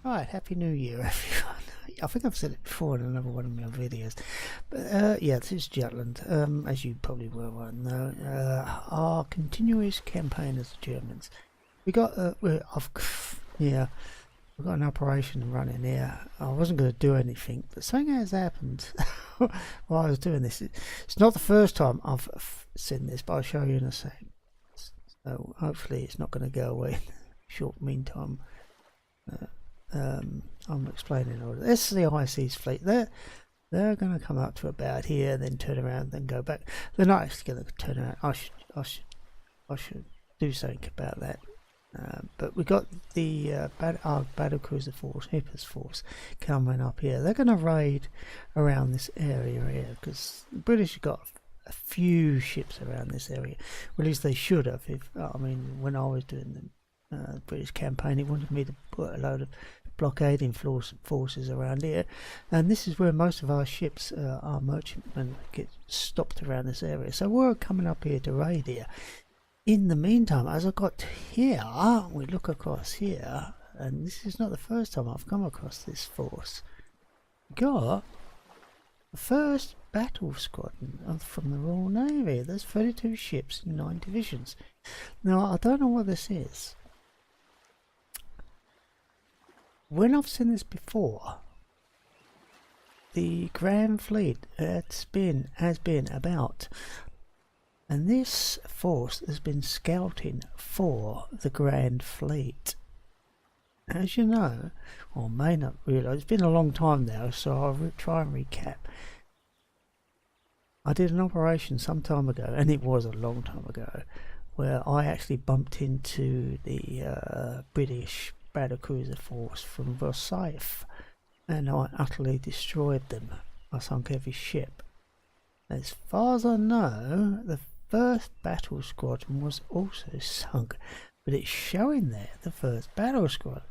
Right, Happy New Year, everyone. I think I've said it before in another one of my videos. But yeah, this is Jutland. As you probably well know, our continuous campaign as the Germans. We got, yeah, we've got an operation running here. I wasn't going to do anything, but something has happened while I was doing this. It's not the first time I've seen this, but I'll show you in a sec. So hopefully it's not going to go away in the short meantime. I'm explaining all this. This is the IC's fleet. They're going to come up to about here, then turn around, then go back. They're not actually going to turn around. I should do something about that. But we got the our battle cruiser force, Hippers force, coming up here. They're going to raid around this area here because the British have got a few ships around this area. Well, at least they should have. I mean, when I was doing the British campaign, it wanted me to put a load of blockading forces around here, and this is where most of our ships, our merchantmen, get stopped around this area. So we're coming up here to raid here. In the meantime, as I got here, we look across here, and this is not the first time I've come across this force. We got the first battle squadron from the Royal Navy. There's 32 ships in 9 divisions. Now, I don't know what this is. When I've seen this before, the Grand Fleet has been about, and this force has been scouting for the Grand Fleet. As you know, or may not realise, it's been a long time now, so I'll try and recap. I did an operation some time ago, and it was a long time ago, where I actually bumped into the British battlecruiser force from Versailles, and I utterly destroyed them. I sunk every ship. As far as I know, the first battle squadron was also sunk, but it's showing there the first battle squadron.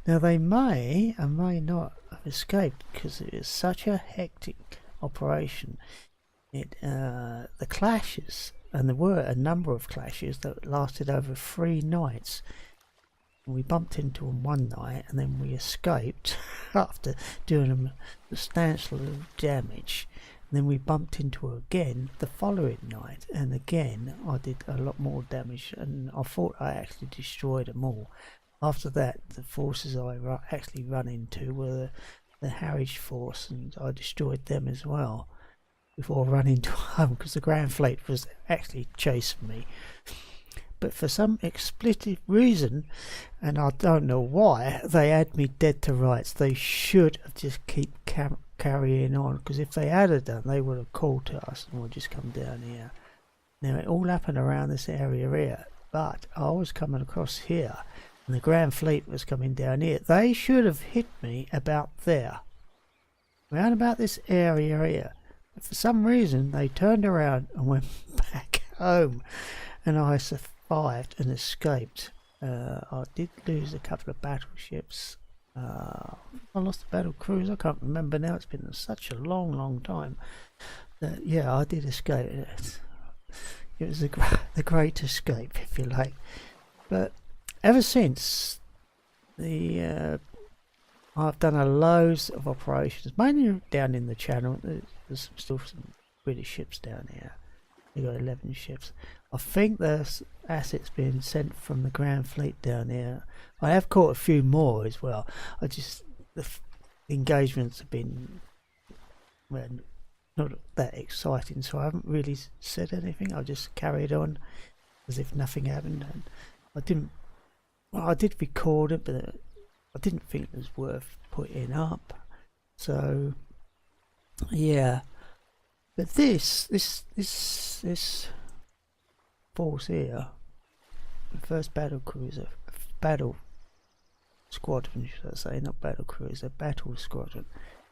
Now they may and may not have escaped because it is such a hectic operation. The clashes, and there were a number of clashes that lasted over 3 nights. We bumped into them one night, and then we escaped after doing them substantial damage. And then we bumped into her again the following night, and again I did a lot more damage, and I thought I actually destroyed them all. After that, the forces I actually run into were the Harwich force, and I destroyed them as well before running to home because the Grand Fleet was actually chasing me. But for some explicit reason, and I don't know why, they had me dead to rights. They should have just keep carrying on, because if they had done, they would have called to us and we'd just come down here. Now it all happened around this area here, but I was coming across here, and the Grand Fleet was coming down here. They should have hit me about there, around about this area here. But for some reason, they turned around and went back home, and I survived and escaped. I did lose a couple of battleships. I lost a battle cruise. I can't remember now. It's been such a long time. Yeah, I did escape. It was the great escape, if you like. But ever since, I've done a loads of operations, mainly down in the Channel. There's still some British ships down here. We've got 11 ships. I think there's assets being sent from the Grand Fleet down here. I have caught a few more as well. The engagements have been, well, not that exciting, so I haven't really said anything. I just carried on as if nothing happened, and I did record it, but I didn't think it was worth putting up. So yeah, but this force here, the first battle squadron, should I say, not battle cruiser, battle squadron,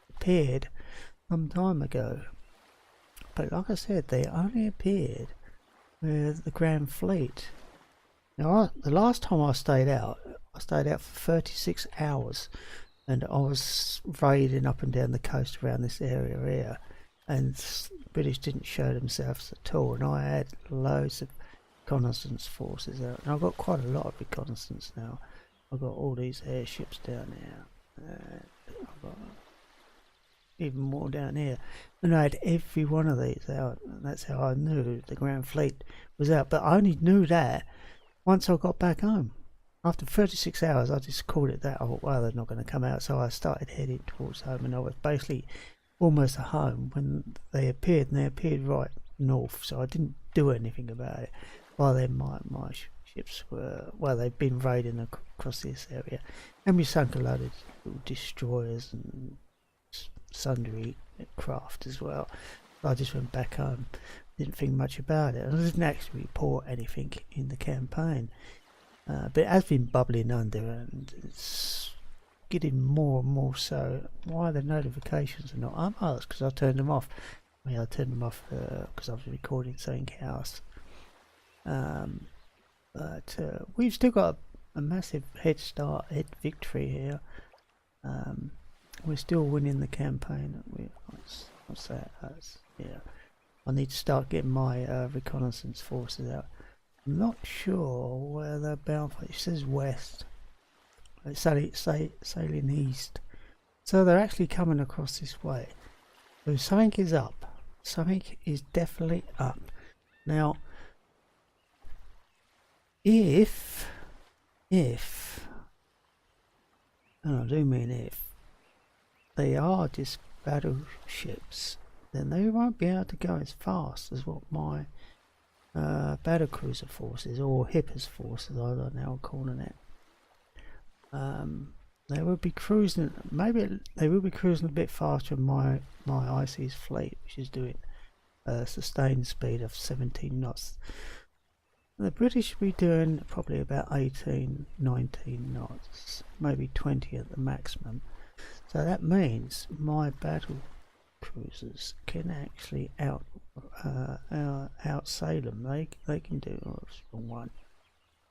appeared some time ago. But like I said, they only appeared with the Grand Fleet. Now, the last time I stayed out for 36 hours, and I was raiding up and down the coast around this area here, and the British didn't show themselves at all, and I had loads of reconnaissance forces out, and I've got quite a lot of reconnaissance now. I've got all these airships down here. I've got even more down here, and I had every one of these out, and that's how I knew the Grand Fleet was out. But I only knew that once I got back home. After 36 hours, I just called it that. I thought, well, they're not going to come out, so I started heading towards home, and I was basically almost at home when they appeared, and they appeared right north, so I didn't do anything about it. By then, my ships were, well, they'd been raiding across this area, and we sunk a load of little destroyers and sundry craft as well. I just went back home, didn't think much about it, and I didn't actually report anything in the campaign. But it has been bubbling under, and it's getting more and more so. Why the notifications are not up? Oh, it's because I turned them off. I mean, I turned them off because I was recording something else. But we've still got a massive head victory here. We're still winning the campaign. What's that? Yeah. I need to start getting my reconnaissance forces out. I'm not sure where they're bound for. It says west. It's sailing east. So they're actually coming across this way. So something is up. Something is definitely up. Now, if, and I do mean if, they are just battleships, then they won't be able to go as fast as what my battlecruiser forces, or Hipper's forces, I don't know how I'm calling it. They will be cruising, maybe they will be cruising a bit faster than my IC's fleet, which is doing a sustained speed of 17 knots. The British will be doing probably about 18, 19 knots, maybe 20 at the maximum. So that means my battle cruisers can actually outsail them. They can do,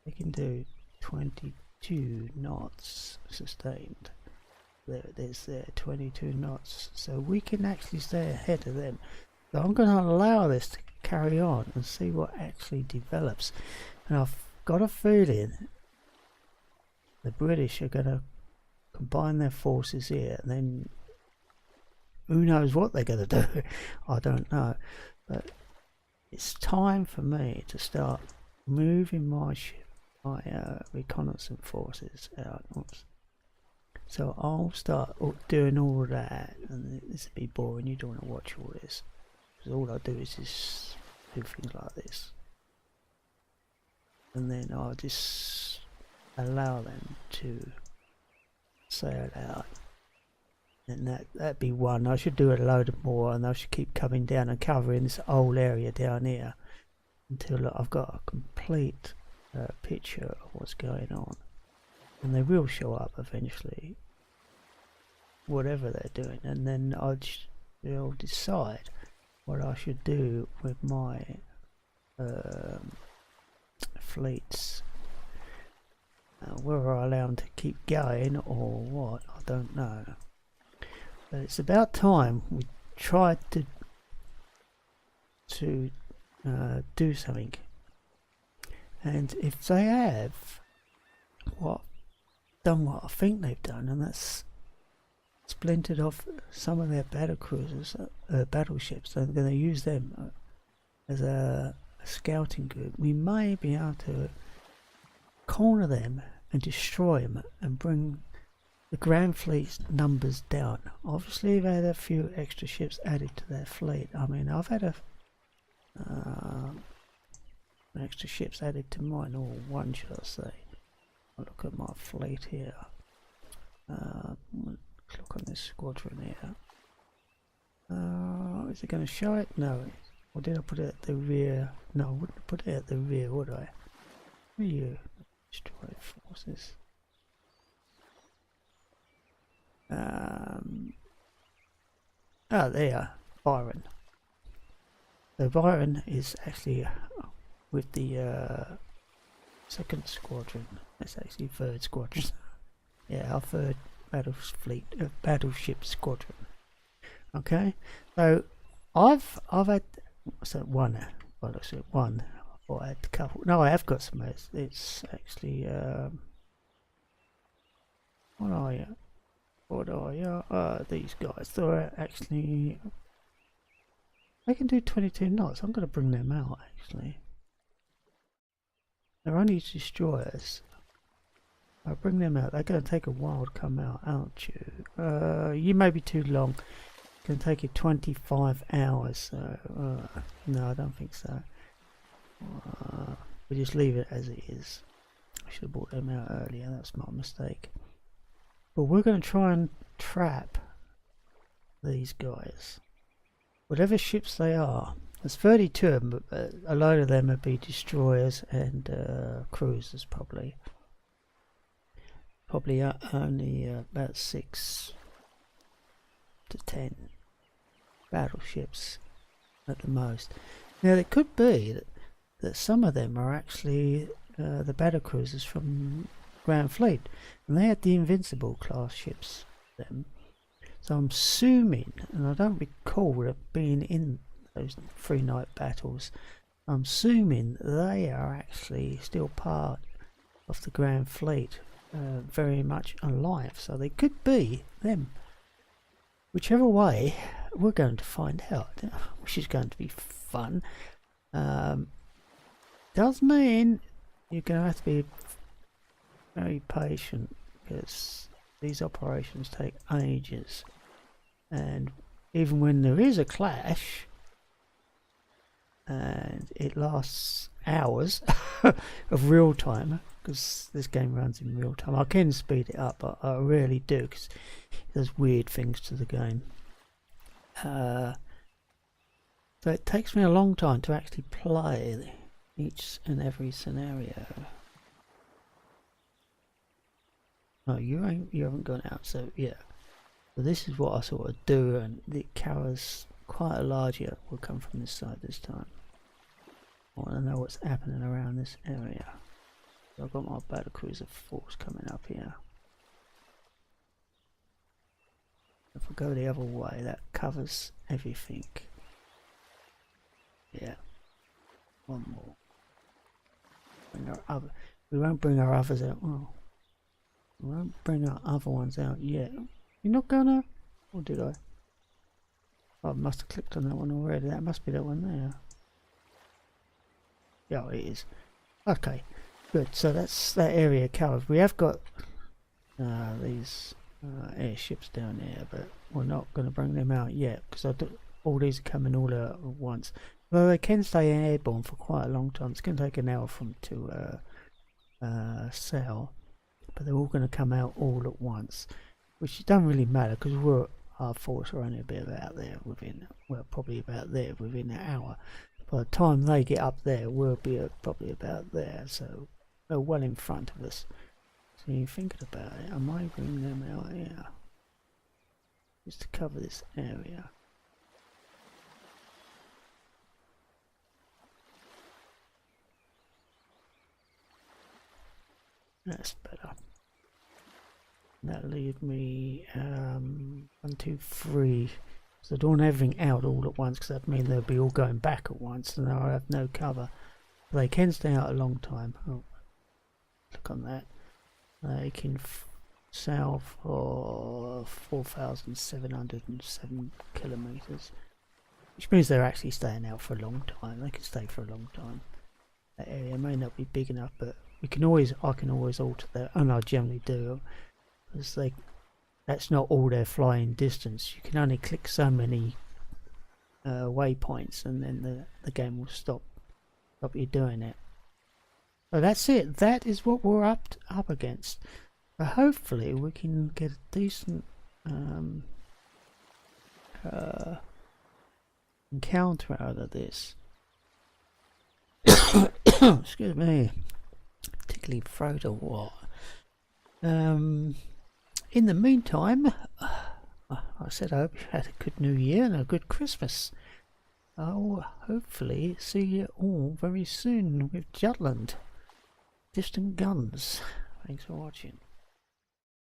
they can do 22 knots sustained. There's 22 knots, so we can actually stay ahead of them. So I'm going to allow this to carry on and see what actually develops. And I've got a feeling the British are going to combine their forces here, and then who knows what they're going to do. I don't know, but it's time for me to start moving my reconnaissance forces out. Oops. So I'll start doing all of that, and this will be boring. You don't want to watch all this, because all I do is just do things like this, and then I'll just allow them to sail out. And that'd be one. I should do a load more, and I should keep coming down and covering this whole area down here until I've got a complete picture of what's going on. And they will show up eventually, whatever they're doing, and then I'll decide what I should do with my fleets. Whether I allow them to keep going or what, I don't know. But it's about time we tried to do something. And if they have done what I think they've done, and that's splintered off some of their battlecruisers, battleships, they're going to use them as a scouting group, we may be able to corner them and destroy them and bring the Grand Fleet's numbers down. Obviously they've had a few extra ships added to their fleet. I mean, I've had extra ships added to mine, or one should I say. I'll look at my fleet here. Look on this squadron here. Is it going to show it? No. Or did I put it at the rear? No, I wouldn't put it at the rear, would I? Where are you? Destroy forces. There, Byron. So Byron is actually with the second squadron. It's actually third squadron. Yeah, our third battleship squadron. Okay, so I've had one. Well, I said one. I thought I had a couple. No, I have got some. It's actually what are you? What are you? These guys. They're actually... They can do 22 knots. I'm going to bring them out, actually. They're only destroyers. I'll bring them out. They're going to take a while to come out, aren't you? You may be too long. It's going to take you 25 hours. So, no, I don't think so. We just leave it as it is. I should have brought them out earlier. That's my mistake. But we're going to try and trap these guys. Whatever ships they are. There's 32 of them, but a load of them would be destroyers and cruisers probably. Probably only about 6 to 10 battleships at the most. Now it could be that some of them are actually the battle cruisers from Grand Fleet, and they had the Invincible class ships then. So I'm assuming, and I don't recall it being in those 3 night battles, I'm assuming they are actually still part of the Grand Fleet, very much alive. So they could be them. Whichever way, we're going to find out, which is going to be fun. Does mean you're going to have to be very patient, because these operations take ages, and even when there is a clash and it lasts hours of real time, because this game runs in real time. I can speed it up, but I really do, because it does weird things to the game. So it takes me a long time to actually play each and every scenario. No, you haven't gone out, so yeah. So this is what I sort of do, and it covers quite a large area. Will come from this side this time. I want to know what's happening around this area. So I've got my battlecruiser force coming up here. If I go the other way, that covers everything. Yeah. One more. Bring our other. We won't bring our others out. Oh. We won't bring our other ones out yet. You're not gonna? Or did I? Oh, I must have clicked on that one already. That must be that one there. Yeah, it is. Okay, good. So that's that area covered. We have got these airships down there, but we're not going to bring them out yet, because all these are coming all out at once. Though they can stay airborne for quite a long time. It's going to take an hour for them to sail, but they're all going to come out all at once, which doesn't really matter, because our force are only a bit about there within, well, probably about there within an hour. By the time they get up there, we'll be probably about there, so they're well in front of us. So you're thinking about it, I might bring them out here, just to cover this area. That's better. That'll leave me 1, 2, 3. So I don't want everything out all at once, because that means they'll be all going back at once, and I'll have no cover. They can stay out a long time. Oh, click on that. They can sail for 4,707 kilometers, which means they're actually staying out for a long time. They can stay for a long time. That area may not be big enough, but I can always alter that, and I generally do, because that's not all their flying distance. You can only click so many waypoints, and then the game will stop you doing it. So that's it. That is what we're up against. But hopefully we can get a decent encounter out of this. Excuse me. Tickly throat or what? In the meantime, I said I hope you had a good New Year and a good Christmas. I'll hopefully see you all very soon with Jutland. Distant Guns. Thanks for watching.